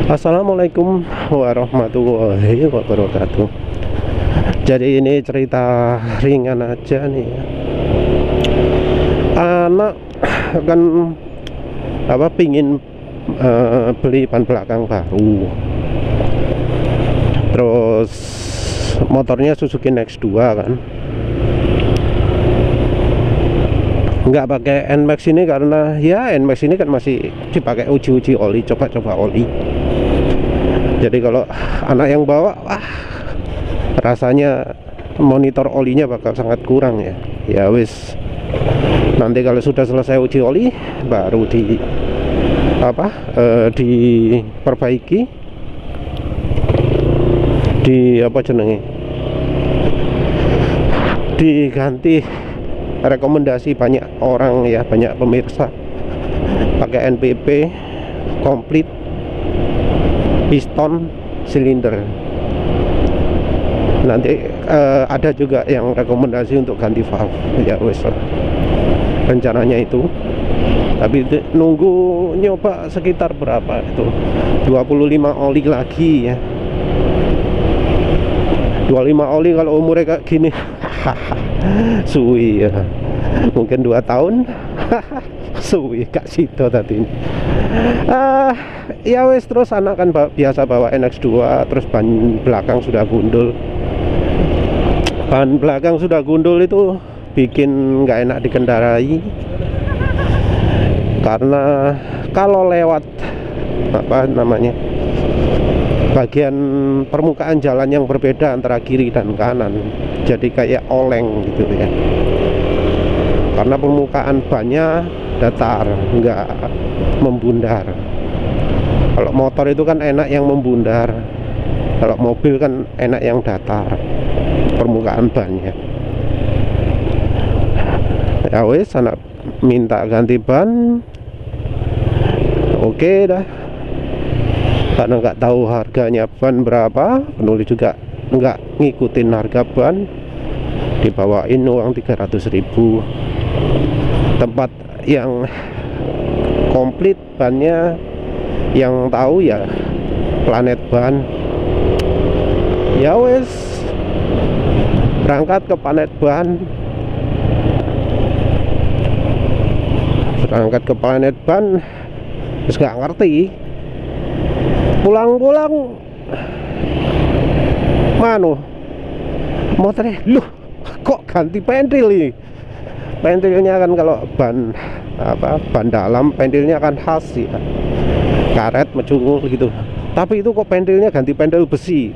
Assalamualaikum warahmatullahi wabarakatuh. Jadi ini cerita ringan aja nih ya. Anak kan pingin beli ban belakang baru. Terus motornya Suzuki Next 2 kan. Nggak pakai NMAX ini karena ya NMAX ini kan masih dipakai uji-uji oli, coba-coba oli. Jadi kalau anak yang bawa, rasanya monitor olinya bakal sangat kurang ya. Ya wis, nanti kalau sudah selesai uji oli baru diperbaiki, diganti. Rekomendasi banyak orang ya, banyak pemirsa pakai NPP komplit piston silinder. Nanti ada juga yang rekomendasi untuk ganti valve. Ya wes lah, rencananya itu. Tapi nunggu nyoba sekitar berapa itu, 25 oli lagi ya. 25 oli kalau umurnya kayak gini suwi ya, mungkin 2 tahun suwi kak Sito tadi. Ya wes, terus anak kan biasa bawa NX2, terus ban belakang sudah gundul. Ban belakang sudah gundul itu bikin nggak enak dikendarai, karena kalau lewat bagian permukaan jalan yang berbeda antara kiri dan kanan, jadi kayak oleng gitu ya, karena permukaan bannya datar, nggak membundar. Kalau motor itu kan enak yang membundar, kalau mobil kan enak yang datar permukaan bannya. Ya wes, anak minta ganti ban. Oke dah, karena nggak tahu harganya ban berapa, penulis juga nggak ngikutin harga ban, dibawain uang 300.000. Tempat yang komplit bannya yang tahu ya Planet Ban. Ya wes, berangkat ke Planet Ban. Terus nggak ngerti, pulang-pulang motornya kok ganti pentil ini. Pentilnya kan kalau ban dalam, pentilnya kan khas ya, karet mencungul gitu. Tapi itu kok pentilnya ganti pentil besi.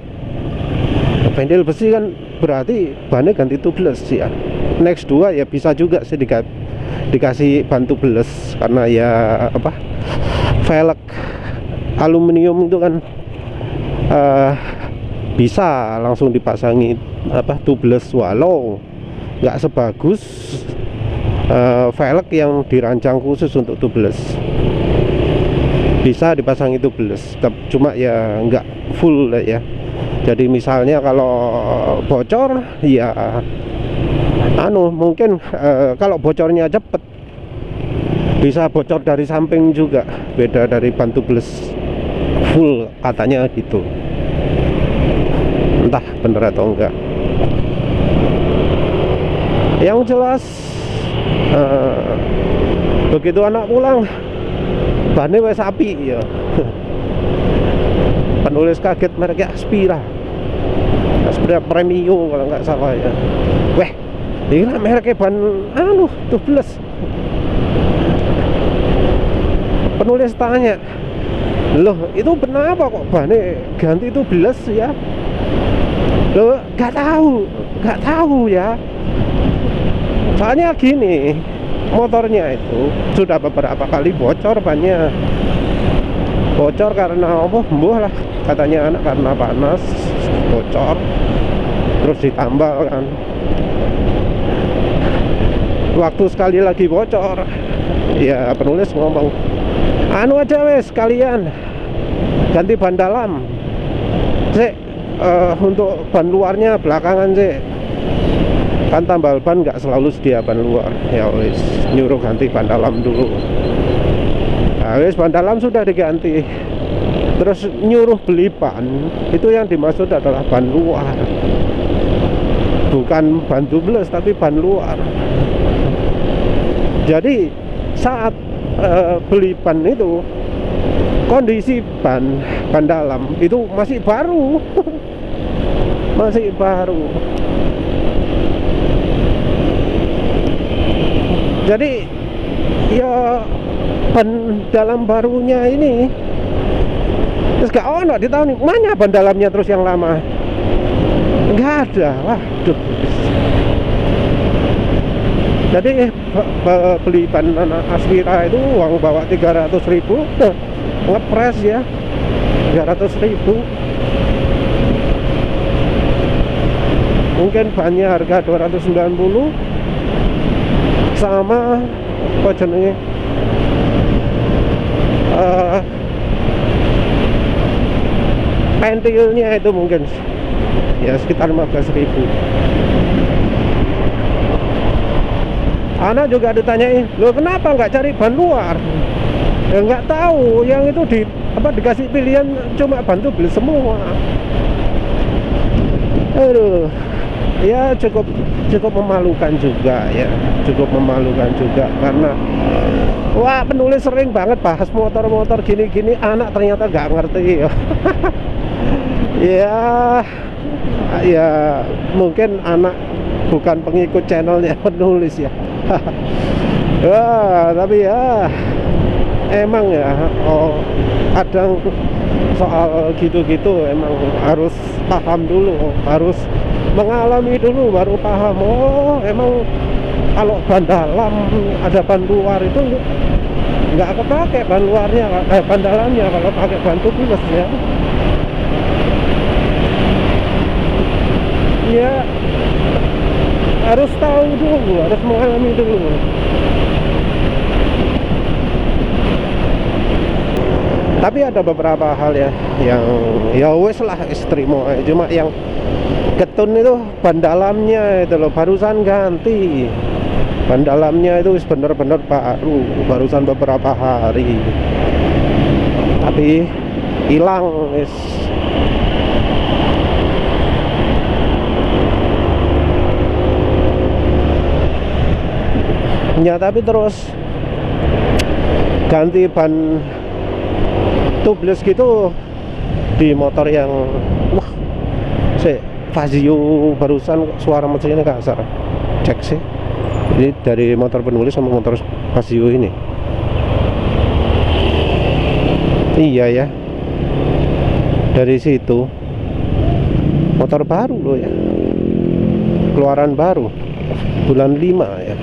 Pentil besi kan berarti bannya ganti tubeless ya. Next 2 ya bisa juga sih dikasih ban tubeless, karena ya velg aluminium itu kan bisa langsung dipasangi tubeless, walau nggak sebagus velg yang dirancang khusus untuk tubeless. Bisa dipasangi tubeless, cuma ya nggak full ya. Jadi misalnya kalau bocor ya mungkin kalau bocornya cepet bisa bocor dari samping juga, beda dari ban tubeless full katanya gitu. Entah bener atau enggak. Yang jelas begitu anak pulang bannya wes api ya. Penulis kaget, mereknya Aspira Premium kalau nggak salah ya. Weh, ini lah mereknya ban tubeless. Penulis tanya, loh itu kenapa kok bannya ganti tubeless ya? Loh nggak tahu ya. Soalnya gini, motornya itu sudah beberapa kali bocor bannya. Bocor karena lah katanya anak, karena panas bocor, terus ditambal kan waktu sekali lagi bocor ya, penulis ngomong aja wes kalian ganti ban dalam sih, untuk ban luarnya belakangan sih, kan tambal ban nggak selalu sedia ban luar. Ya wes, nyuruh ganti ban dalam dulu. Nah, wes ban dalam sudah diganti. terus nyuruh beli ban, itu yang dimaksud adalah ban luar, bukan ban tubeless tapi ban luar. Jadi saat beli ban itu, kondisi ban dalam itu masih baru masih baru. Jadi ya ban dalam barunya ini terus gak ono di tahun ini, mana ban dalamnya terus yang lama nggak ada. Waduh. Jadi beli ban Aspira itu uang bawa 300.000, ngepres ya 300.000. Mungkin bannya harga 290 sama apa jenenge pentilnya itu mungkin ya sekitar 15.000. Anak juga ditanyain, lo kenapa nggak cari ban luar? Ya nggak tahu, yang itu dikasih pilihan cuma ban tubeless semua. Aduh, ya cukup memalukan juga ya, cukup memalukan juga karena wah, penulis sering banget bahas motor-motor gini-gini, anak ternyata nggak ngerti ya. Ya mungkin anak bukan pengikut channelnya penulis ya. Wah, tapi ya emang ya, kadang soal gitu-gitu emang harus paham dulu, harus mengalami dulu baru paham. Oh, emang kalau ban dalam ada ban luar itu nggak kepake ban luarnya, ban dalamnya kalau pakai ban tubeless ya. Ya harus tahu dulu, harus mengalami dulu. Tapi ada beberapa hal ya yang ya wes lah ekstremo, cuma yang ketun itu ban dalamnya itu loh barusan ganti. Ban dalamnya itu bener-bener barusan beberapa hari. Tapi hilang wis. Ya tapi terus ganti ban tubeless gitu di motor yang Fazio barusan suara mesinnya kasar. Cek sih. Ini dari motor penulis sama motor Fazio ini. Iya ya. Dari situ motor baru loh ya. Keluaran baru bulan 5 ya.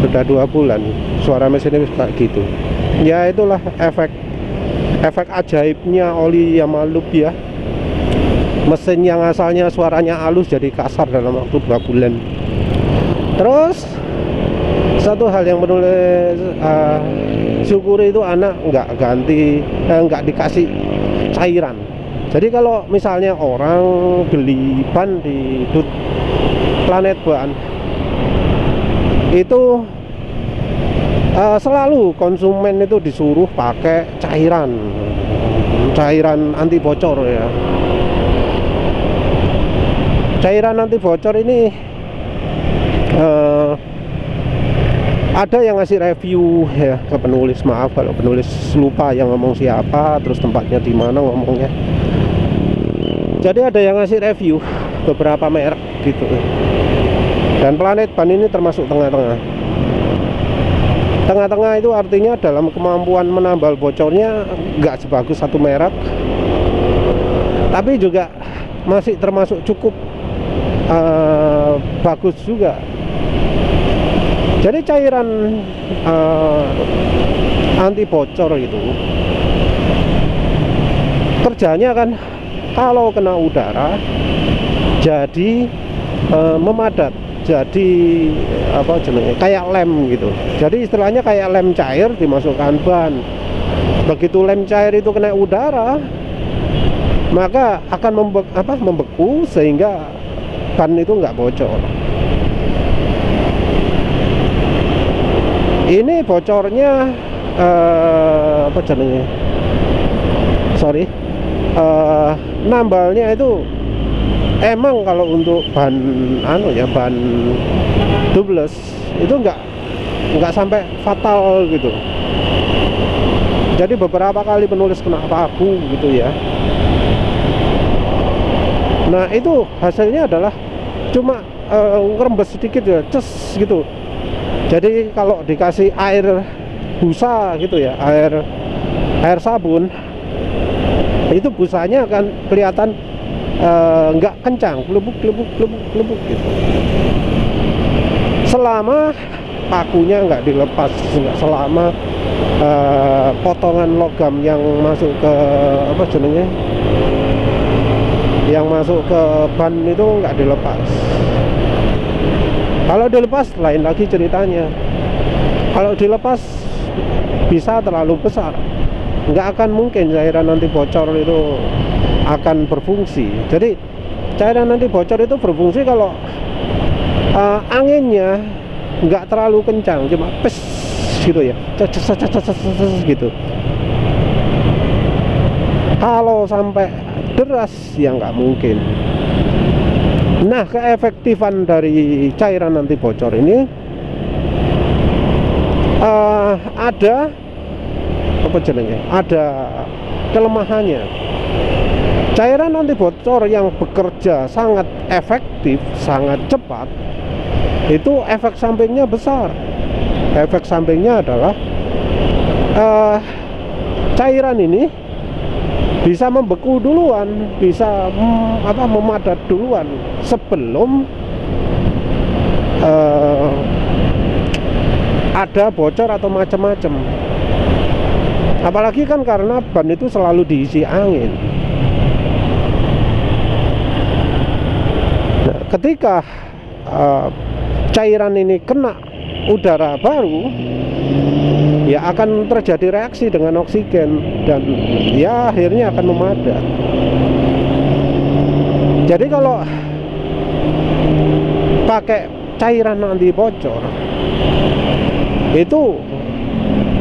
Sudah 2 bulan suara mesinnya kayak gitu. Ya itulah efek ajaibnya oli Yamaha ya. Mesin yang asalnya suaranya halus jadi kasar dalam waktu 2 bulan. Terus satu hal yang menulis syukuri itu anak nggak dikasih cairan. Jadi kalau misalnya orang beli ban di Planet Ban itu selalu konsumen itu disuruh pakai cairan anti bocor ya. Cairan anti bocor ini ada yang ngasih review ya ke penulis, maaf kalau penulis lupa yang ngomong siapa, terus tempatnya di mana ngomongnya. Jadi ada yang ngasih review beberapa merek gitu. Dan Planet Ban ini termasuk tengah-tengah. Tengah-tengah itu artinya dalam kemampuan menambal bocornya nggak sebagus satu merek, tapi juga masih termasuk cukup bagus juga. Jadi cairan anti bocor itu kerjanya kan kalau kena udara jadi memadat, jadi apa jenenge kayak lem gitu. Jadi istilahnya kayak lem cair dimasukkan ban. Begitu lem cair itu kena udara, maka akan membeku sehingga ban itu nggak bocor. Ini bocornya apa jenenge, sorry, nambalnya itu emang kalau untuk ban ban tubeless itu nggak sampai fatal gitu. Jadi beberapa kali penulis kena paku gitu ya. Nah itu hasilnya adalah cuma ngerembes sedikit ya, ces gitu. Jadi kalau dikasih air busa gitu ya, air sabun, itu busanya akan kelihatan nggak kencang, klubuk gitu. Selama pakunya nggak dilepas, nggak selama potongan logam yang masuk ke apa jenenge, yang masuk ke ban itu nggak dilepas. Kalau dilepas lain lagi ceritanya. Kalau dilepas bisa terlalu besar, nggak akan mungkin cairan nanti bocor itu akan berfungsi. Jadi cairan nanti bocor itu berfungsi kalau anginnya nggak terlalu kencang, cuma pes gitu ya, gitu. Kalau sampai deras ya nggak mungkin. Nah, keefektifan dari cairan anti bocor ini ada apa jenenge? Ada kelemahannya. Cairan anti bocor yang bekerja sangat efektif, sangat cepat, itu efek sampingnya besar. Efek sampingnya adalah cairan ini bisa membeku duluan, bisa memadat duluan sebelum ada bocor atau macam-macam. Apalagi kan karena ban itu selalu diisi angin. Nah, ketika cairan ini kena udara baru, ya akan terjadi reaksi dengan oksigen dan ya akhirnya akan memadat. Jadi kalau pakai cairan anti bocor itu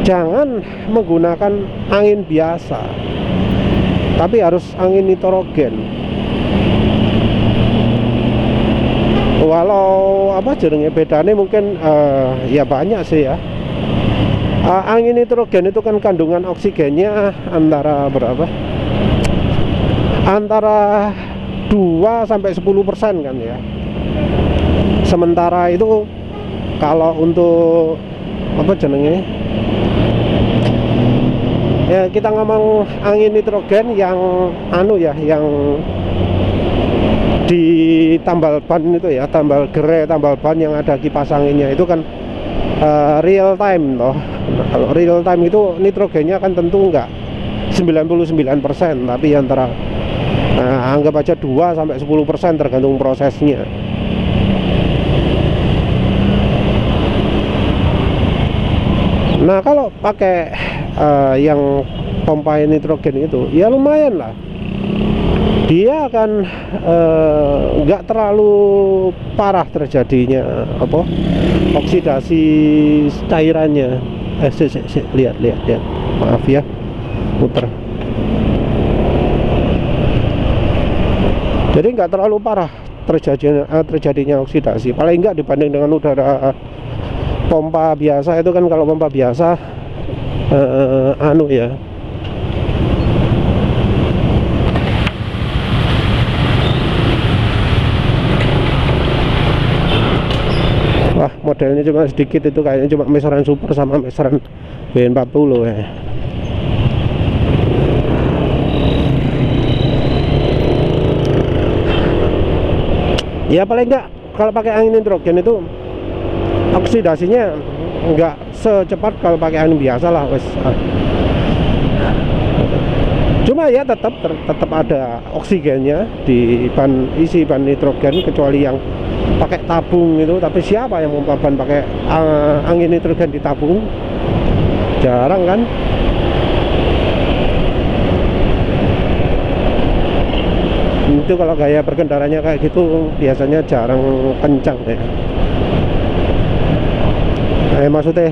jangan menggunakan angin biasa, tapi harus angin nitrogen. Walau apa jenenge bedanya mungkin ya banyak sih ya. Angin nitrogen itu kan kandungan oksigennya antara berapa? Antara 2 sampai 10% kan ya. Sementara itu kalau untuk apa jenenge? Ya kita ngomong angin nitrogen yang yang di tambal ban itu ya, tambal gerai, tambal ban yang ada kipas anginnya itu kan real time loh. Nah, kalau real time itu nitrogennya kan tentu enggak 99%, tapi antara anggap aja 2 sampai 10% tergantung prosesnya. Nah, kalau pakai yang pompa nitrogen itu ya lumayan lah. Dia akan nggak terlalu parah terjadinya oksidasi cairannya. Lihat, maaf ya, puter. Jadi nggak terlalu parah terjadinya oksidasi, paling nggak dibanding dengan udara pompa biasa. Itu kan kalau pompa biasa ya, wah modelnya cuma sedikit, itu kayaknya cuma meseran super sama meseran B40 ya. Ya paling enggak kalau pakai angin nitrogen itu oksidasinya enggak secepat kalau pakai angin biasa lah wes. Cuma ya tetap ada oksigennya di isi ban nitrogen, kecuali yang pakai tabung itu. Tapi siapa yang pompa ban pakai angin nitrogen di tabung? Jarang kan. Itu kalau gaya berkendaranya kayak gitu biasanya jarang kencang ya. Maksudnya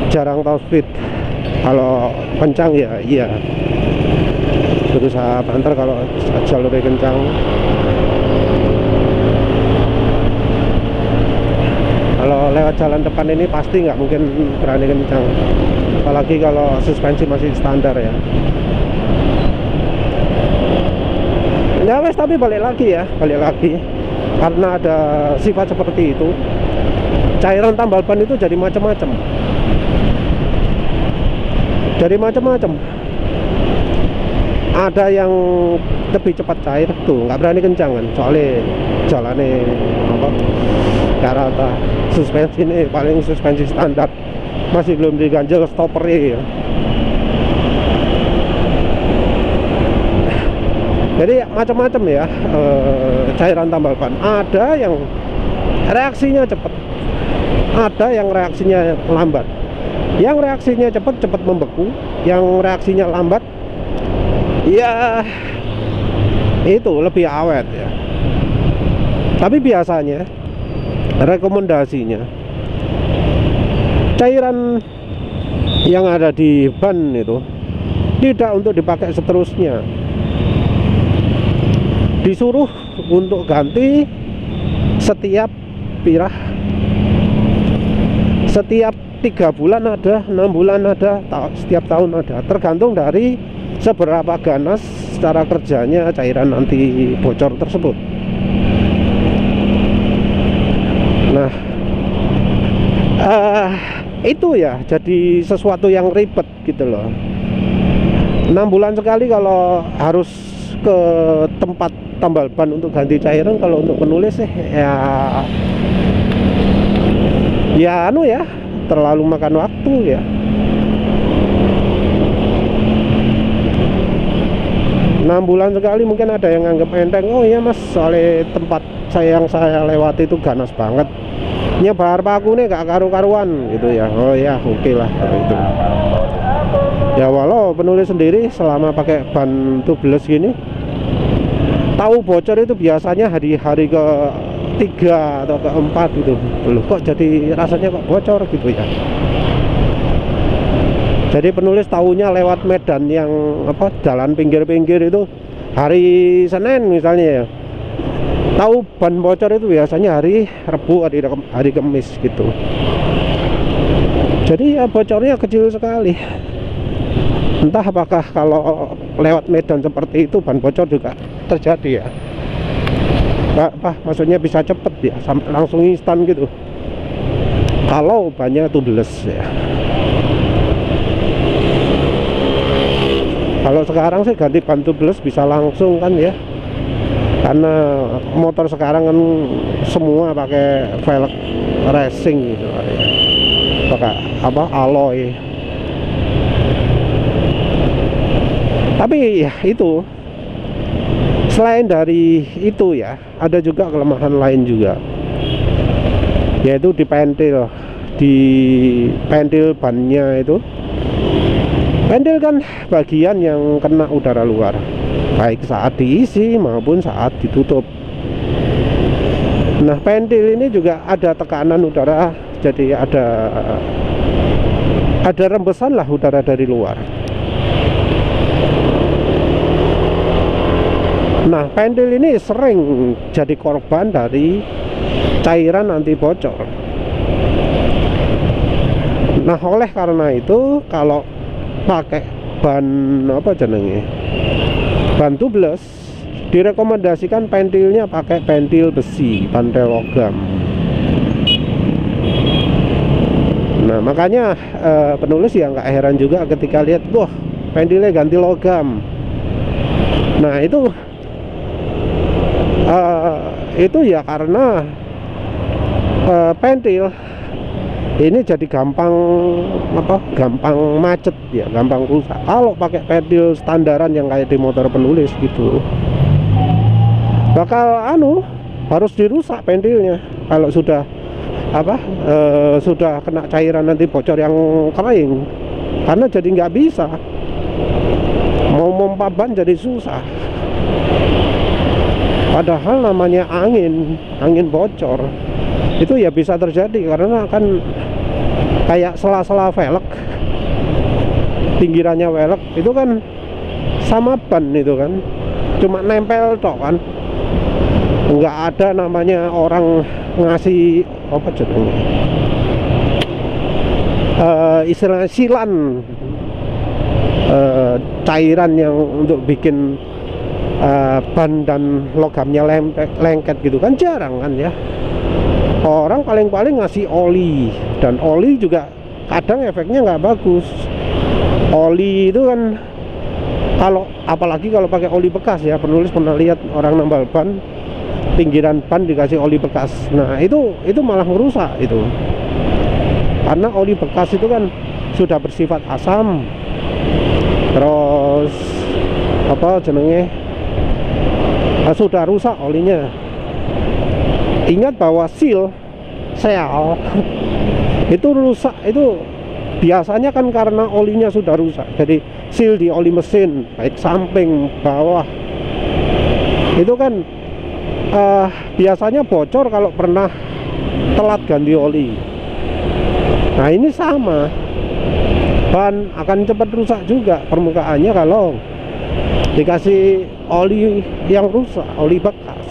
jarang top speed. Kalau kencang ya iya, berusaha banter kalau jalurnya kencang. Kalau lewat jalan depan ini pasti nggak mungkin berani kencang, apalagi kalau suspensi masih standar ya. Ya wes, tapi balik lagi karena ada sifat seperti itu, cairan tambal ban itu jadi macam-macam. Ada yang lebih cepat cair tuh, nggak berani kencang kan, soalnya jalannya apa, rata, suspensi ini paling suspensi standar, masih belum diganjel stoppernya ya. Jadi macam-macam ya, cairan tambal ban. Ada yang reaksinya cepat, ada yang reaksinya lambat. Yang reaksinya cepat membeku, yang reaksinya lambat ya itu lebih awet ya. Tapi biasanya rekomendasinya cairan yang ada di ban itu tidak untuk dipakai seterusnya, disuruh untuk ganti setiap setiap 3 bulan ada, 6 bulan ada, setiap tahun ada, tergantung dari seberapa ganas secara kerjanya cairan anti bocor tersebut. Nah, itu ya jadi sesuatu yang ribet gitu loh. 6 bulan sekali kalau harus ke tempat tambal ban untuk ganti cairan. Kalau untuk penulis sih ya terlalu makan waktu ya. Enam bulan sekali mungkin ada yang anggap enteng. Oh iya mas, soalnya tempat yang saya lewati itu ganas banget, nyebar paku nih gak karu-karuan gitu ya. Oh ya oke lah kalau itu ya. Walau penulis sendiri selama pakai ban tubeless gini, tahu bocor itu biasanya hari-hari ke-3 atau ke-4 gitu. Loh kok jadi rasanya kok bocor gitu ya. Jadi penulis tahunya lewat medan yang apa, jalan pinggir-pinggir itu hari Senin misalnya ya. Tahu ban bocor itu biasanya hari Rabu, hari Kamis gitu. Jadi ya bocornya kecil sekali. Entah apakah kalau lewat medan seperti itu ban bocor juga terjadi ya. Maksudnya bisa cepet ya, sampai langsung instan gitu kalau bannya tubeless ya. Kalau sekarang sih ganti ban tubeless bisa langsung kan ya, karena motor sekarang kan semua pakai velg racing gitu ya. Pakai apa, alloy. Tapi ya itu, selain dari itu ya, ada juga kelemahan lain juga, yaitu di pentil bannya itu. Pentil kan bagian yang kena udara luar, baik saat diisi maupun saat ditutup. Nah, pentil ini juga ada tekanan udara, jadi ada rembesan lah udara dari luar. Nah, pentil ini sering jadi korban dari cairan anti bocor. Nah, oleh karena itu kalau pakai ban ban tubeless, direkomendasikan pentilnya pakai pentil besi, pentil logam. Nah, makanya penulis ya nggak heran juga ketika lihat, wah pentilnya ganti logam. Nah itu ya karena pentil ini jadi gampang macet ya, gampang rusak kalau pakai pentil standaran yang kayak di motor penulis gitu. Bakal harus dirusak pentilnya kalau sudah sudah kena cairan nanti bocor yang kering, karena jadi nggak bisa mau mompa ban, jadi susah. Padahal namanya angin bocor itu ya bisa terjadi karena kan kayak sela-sela velg pinggirannya welek, itu kan sama ban itu kan, cuma nempel tok kan, nggak ada namanya orang ngasih apa jadinya istilah silan cairan yang untuk bikin ban dan logamnya lengket gitu kan, jarang kan ya. Orang paling-paling ngasih oli, dan oli juga kadang efeknya nggak bagus. Oli itu kan kalau apalagi kalau pakai oli bekas ya, penulis pernah lihat orang nambal ban, pinggiran ban dikasih oli bekas. Nah itu malah merusak itu, karena oli bekas itu kan sudah bersifat asam, terus apa jenenge sudah rusak olinya. Ingat bahwa sel itu rusak itu biasanya kan karena olinya sudah rusak. Jadi seal di oli mesin baik samping bawah itu kan biasanya bocor kalau pernah telat ganti oli. Nah ini sama, ban akan cepat rusak juga permukaannya kalau dikasih oli yang rusak, oli bekas.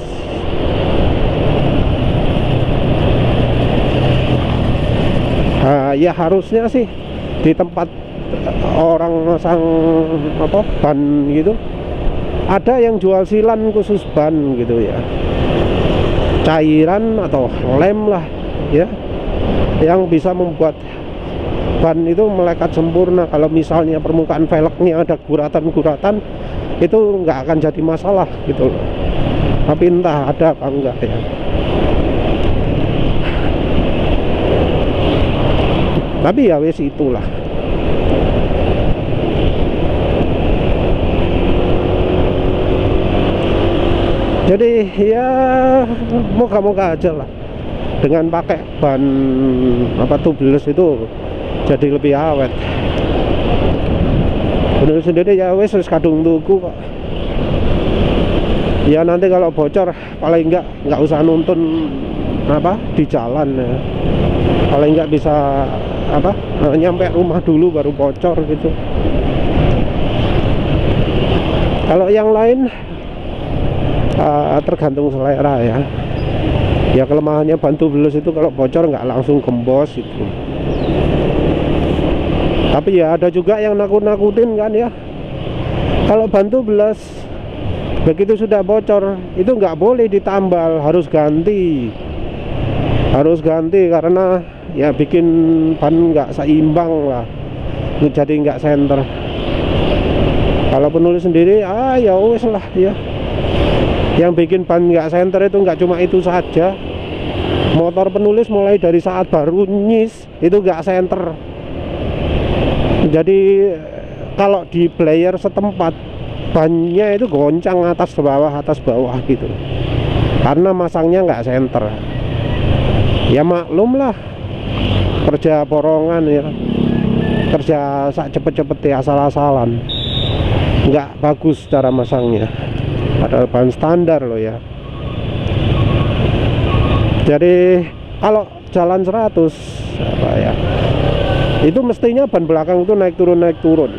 Ya harusnya sih di tempat orang masang apa ban gitu ada yang jual silan khusus ban gitu ya, cairan atau lem lah ya, yang bisa membuat ban itu melekat sempurna. Kalau misalnya permukaan velgnya ada guratan-guratan, itu nggak akan jadi masalah gitu loh. Tapi entah ada apa enggak ya. Tapi ya wes itulah. Jadi ya moga-moga aja lah dengan pakai ban apa tubeless itu jadi lebih awet. Bener sendiri ya wes kadung tuku kok. Ya nanti kalau bocor paling nggak usah nuntun apa di jalan ya. Paling nggak bisa apa nyampe rumah dulu baru bocor gitu. Kalau yang lain tergantung selera ya. Ya kelemahannya ban tubeless itu kalau bocor nggak langsung gembos itu. Tapi ya ada juga yang nakut-nakutin kan ya. Kalau ban tubeless begitu sudah bocor itu nggak boleh ditambal, harus ganti. Harus ganti karena ya bikin ban nggak seimbang lah, jadi nggak center. Kalau penulis sendiri ya wes lah ya, yang bikin ban nggak center itu nggak cuma itu saja. Motor penulis mulai dari saat baru nyis itu nggak center. Jadi kalau di player setempat bannya itu goncang atas bawah gitu, karena masangnya nggak center. Ya maklum lah, kerja borongan ya, kerja sak cepet-cepet ya, asal-asalan, nggak bagus cara masangnya. Padahal ban standar loh ya. Jadi kalau jalan 100 apa ya, itu mestinya ban belakang itu naik turun.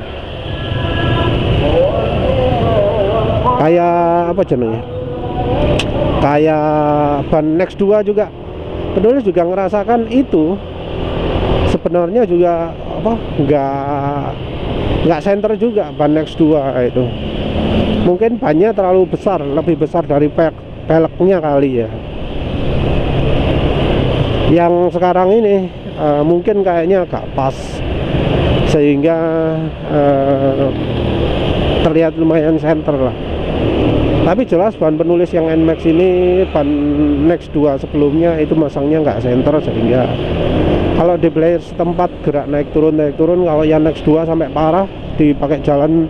Kayak apa jenengnya? Kayak ban Next 2 juga. Penulis juga ngerasakan itu. Sebenarnya juga apa? Nggak center juga ban Next 2 itu. Mungkin bannya terlalu besar, lebih besar dari peleknya kali ya. Yang sekarang ini mungkin kayaknya agak pas, sehingga terlihat lumayan center lah. Tapi jelas ban penulis yang NMAX ini, ban Next 2 sebelumnya itu masangnya nggak center, sehingga kalau di player setempat gerak naik turun. Kalau yang Next 2 sampai parah dipakai jalan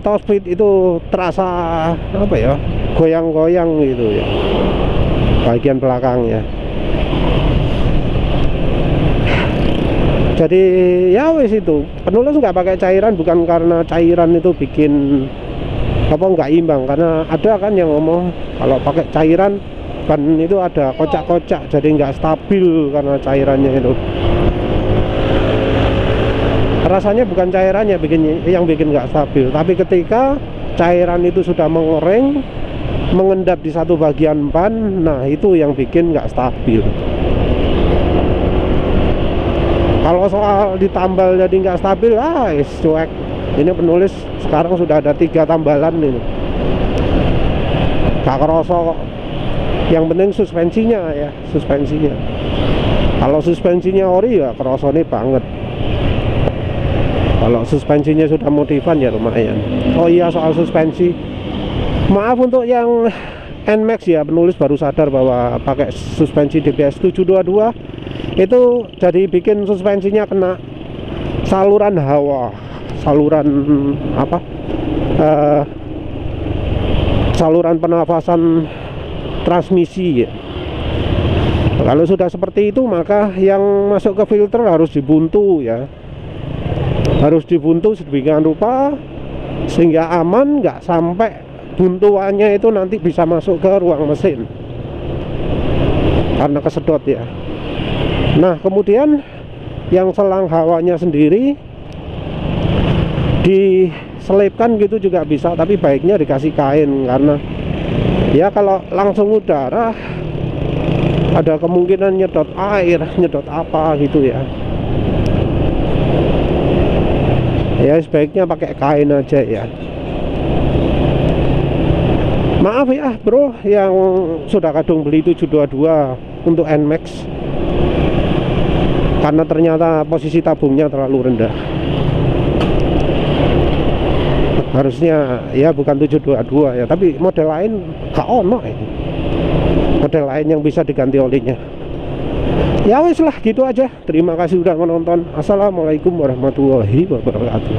top speed itu terasa apa ya, goyang-goyang gitu ya bagian belakangnya. Jadi ya wis itu, penulis nggak pakai cairan bukan karena cairan itu bikin apa nggak imbang, karena ada kan yang ngomong kalau pakai cairan ban itu ada kocak-kocak, jadi nggak stabil karena cairannya itu. rasanya bukan cairannya yang bikin nggak stabil, tapi ketika cairan itu sudah mengering, mengendap di satu bagian ban, nah itu yang bikin nggak stabil. Kalau soal ditambal jadi nggak stabil, cuek. Ini penulis sekarang sudah ada 3 tambalan ini, gak kerasa kok. Yang penting suspensinya ya, suspensinya. Kalau suspensinya ori ya kerasanya banget. Kalau suspensinya sudah modifan ya lumayan. Oh iya, soal suspensi, maaf untuk yang NMAX ya, penulis baru sadar bahwa pakai suspensi DBS 722 itu jadi bikin suspensinya kena saluran hawa, saluran apa, saluran pernafasan transmisi ya. Kalau sudah seperti itu, maka yang masuk ke filter harus dibuntu ya, harus dibuntu sedemikian rupa sehingga aman, nggak sampai buntuannya itu nanti bisa masuk ke ruang mesin karena kesedot ya. Nah kemudian yang selang hawanya sendiri diselipkan gitu juga bisa, tapi baiknya dikasih kain, karena ya kalau langsung udara ada kemungkinan nyedot air, nyedot apa gitu ya. Ya sebaiknya pakai kain aja ya. Maaf ya bro yang sudah kadung beli 722 untuk NMAX, karena ternyata posisi tabungnya terlalu rendah. Harusnya ya bukan 722 ya, tapi model lain gak ono ya, model lain yang bisa diganti olinya. Ya wes lah gitu aja. Terima kasih udah menonton. Assalamualaikum warahmatullahi wabarakatuh.